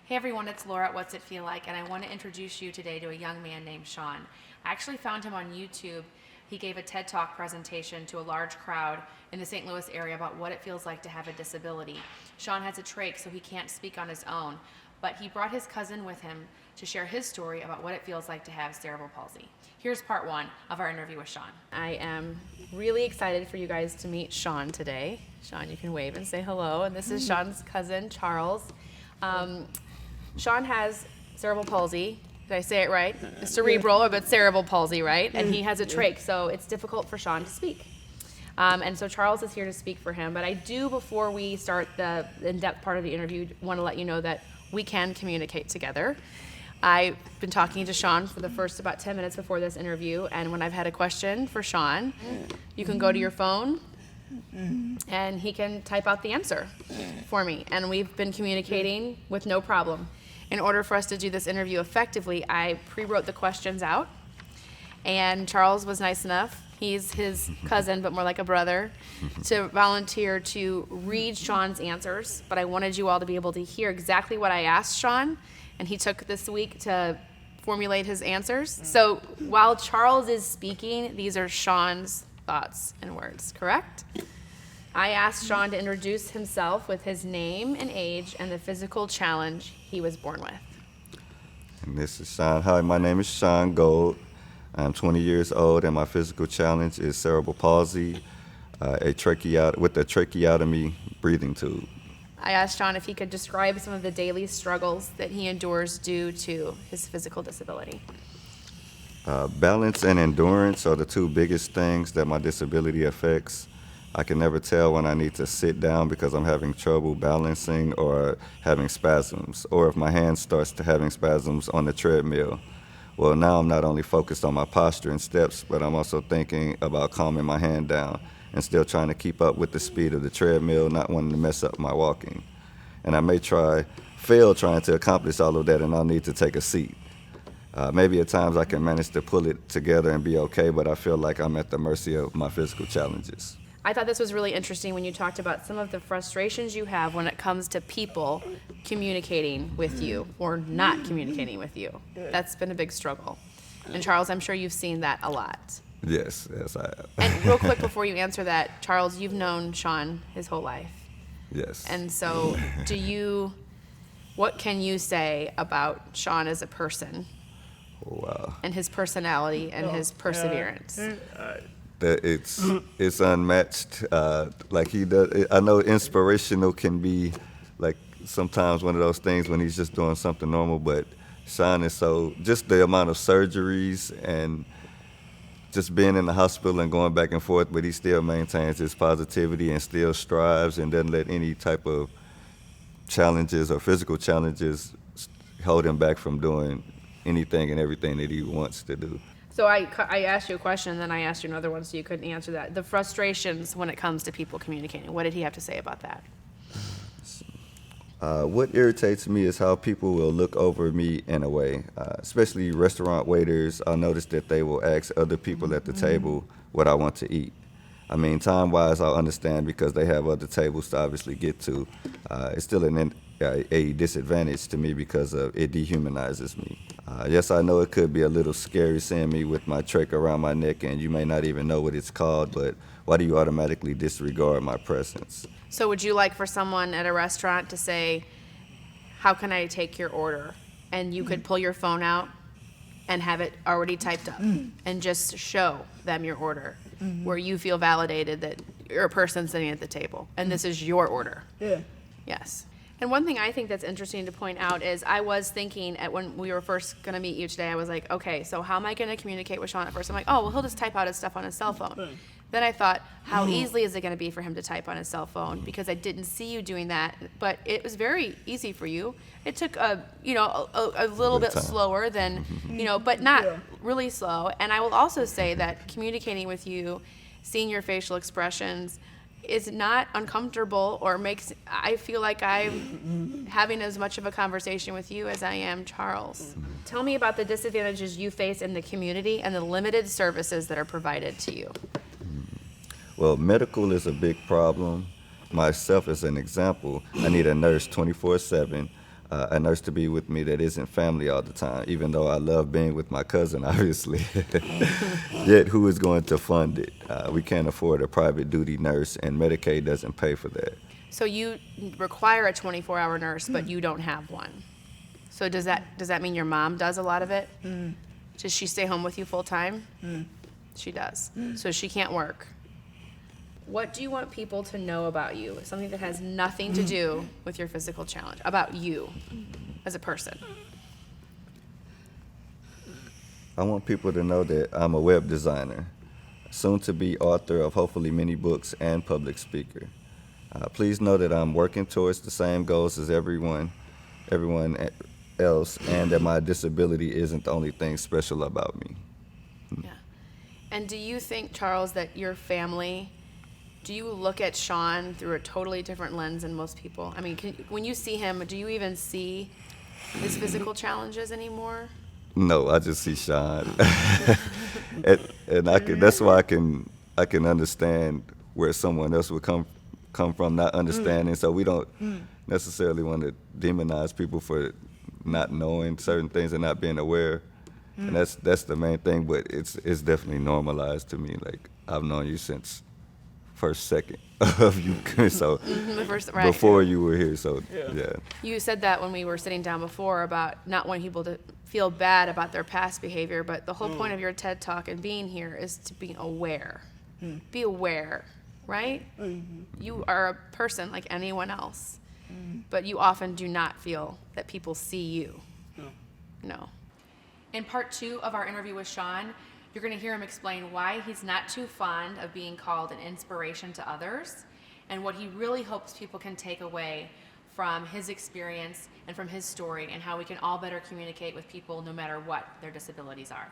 Hey everyone, it's Laura at What's It Feel Like, and I want to introduce you today to a young man named Sean. I actually found him on YouTube. He gave a TED Talk presentation to a large crowd in the St. Louis area about what it feels like to have a disability. Sean has a trach, so he can't speak on his own, but he brought his cousin with him to share his story about what it feels like to have cerebral palsy. Here's part one of our interview with Sean. I am really excited for you guys to meet Sean today. Sean, you can wave and say hello, and this is Sean's cousin, Charles. Sean has cerebral palsy. Did I say it right? Cerebral, but cerebral palsy, right? And he has a trach, so it's difficult for Sean to speak. And so Charles is here to speak for him. But I do, before we start the in-depth part of the interview, want to let you know that we can communicate together. I've been talking to Sean for the first about 10 minutes before this interview, and when I've had a question for Sean, you can go to your phone, and he can type out the answer for me. And we've been communicating with no problem. In order for us to do this interview effectively, I pre-wrote the questions out, and Charles was nice enough, he's his cousin, but more like a brother, to volunteer to read Sean's answers. But I wanted you all to be able to hear exactly what I asked Sean, and he took this week to formulate his answers. So while Charles is speaking, these are Sean's thoughts and words, correct? I asked Sean to introduce himself with his name and age and the physical challenge he was born with. And this is Sean. Hi, my name is Sean Gold. I'm 20 years old, and my physical challenge is cerebral palsy, with a tracheotomy breathing tube. I asked Sean if he could describe some of the daily struggles that he endures due to his physical disability. Balance and endurance are the two biggest things that my disability affects. I can never tell when I need to sit down because I'm having trouble balancing or having spasms, or if my hand starts to having spasms on the treadmill. Well, now I'm not only focused on my posture and steps, but I'm also thinking about calming my hand down and still trying to keep up with the speed of the treadmill, not wanting to mess up my walking. And I may fail trying to accomplish all of that, and I'll need to take a seat. Maybe at times I can manage to pull it together and be okay, but I feel like I'm at the mercy of my physical challenges. I thought this was really interesting when you talked about some of the frustrations you have when it comes to people communicating with you or not communicating with you. That's been a big struggle. And Charles, I'm sure you've seen that a lot. Yes, I have. And real quick before you answer that, Charles, you've known Sean his whole life. Yes. And so what can you say about Sean as a person? Wow. And his personality and his perseverance? That it's unmatched. Like he does. I know inspirational can be like sometimes one of those things when he's just doing something normal, but Sean is just the amount of surgeries and just being in the hospital and going back and forth, but he still maintains his positivity and still strives and doesn't let any type of challenges or physical challenges hold him back from doing anything and everything that he wants to do. So I asked you a question, and then I asked you another one, so you couldn't answer that. The frustrations when it comes to people communicating. What did he have to say about that? What irritates me is how people will look over me in a way, especially restaurant waiters. I notice that they will ask other people at the table what I want to eat. I mean, time-wise, I'll understand because they have other tables to obviously get to. It's still a disadvantage to me because it dehumanizes me. Yes, I know it could be a little scary seeing me with my trach around my neck, and you may not even know what it's called, but why do you automatically disregard my presence? So would you like for someone at a restaurant to say, how can I take your order? And you could pull your phone out and have it already typed up and just show them your order, where you feel validated that you're a person sitting at the table and this is your order. Yeah. Yes. And one thing I think that's interesting to point out is I was thinking when we were first going to meet you today, I was like, okay, so how am I going to communicate with Sean at first? I'm like, oh, well, he'll just type out his stuff on his cell phone. Then I thought, how easily is it going to be for him to type on his cell phone? Because I didn't see you doing that, but it was very easy for you. It took a little bit slower than, but not really slow. And I will also say that communicating with you, seeing your facial expressions, is not uncomfortable or I feel like I'm having as much of a conversation with you as I am Charles. Tell me about the disadvantages you face in the community and the limited services that are provided to you. Well, medical is a big problem. Myself as an example, I need a nurse 24/7. a nurse to be with me that isn't family all the time, even though I love being with my cousin, obviously. Yet who is going to fund it? We can't afford a private duty nurse, and Medicaid doesn't pay for that. So you require a 24-hour nurse, but you don't have one. So does that mean your mom does a lot of it? Does she stay home with you full time? She does. So she can't work. What do you want people to know about you? Something that has nothing to do with your physical challenge, about you as a person. I want people to know that I'm a web designer, soon to be author of hopefully many books, and public speaker. Please know that I'm working towards the same goals as everyone else, and that my disability isn't the only thing special about me. Yeah. And do you think, Charles, that your family, do you look at Sean through a totally different lens than most people? I mean, when you see him, do you even see his physical challenges anymore? No, I just see Sean, and that's why I can understand where someone else would come from not understanding. So we don't necessarily want to demonize people for not knowing certain things and not being aware, and that's the main thing. But it's definitely normalized to me. Like, I've known you since first second of you, so before you were here. So yeah. You said that when we were sitting down before about not wanting people to feel bad about their past behavior, but the whole point of your TED Talk and being here is to be aware. Be aware, right? You are a person like anyone else, but you often do not feel that people see you. No. In part 2 of our interview with Sean, you're going to hear him explain why he's not too fond of being called an inspiration to others, and what he really hopes people can take away from his experience and from his story, and how we can all better communicate with people no matter what their disabilities are.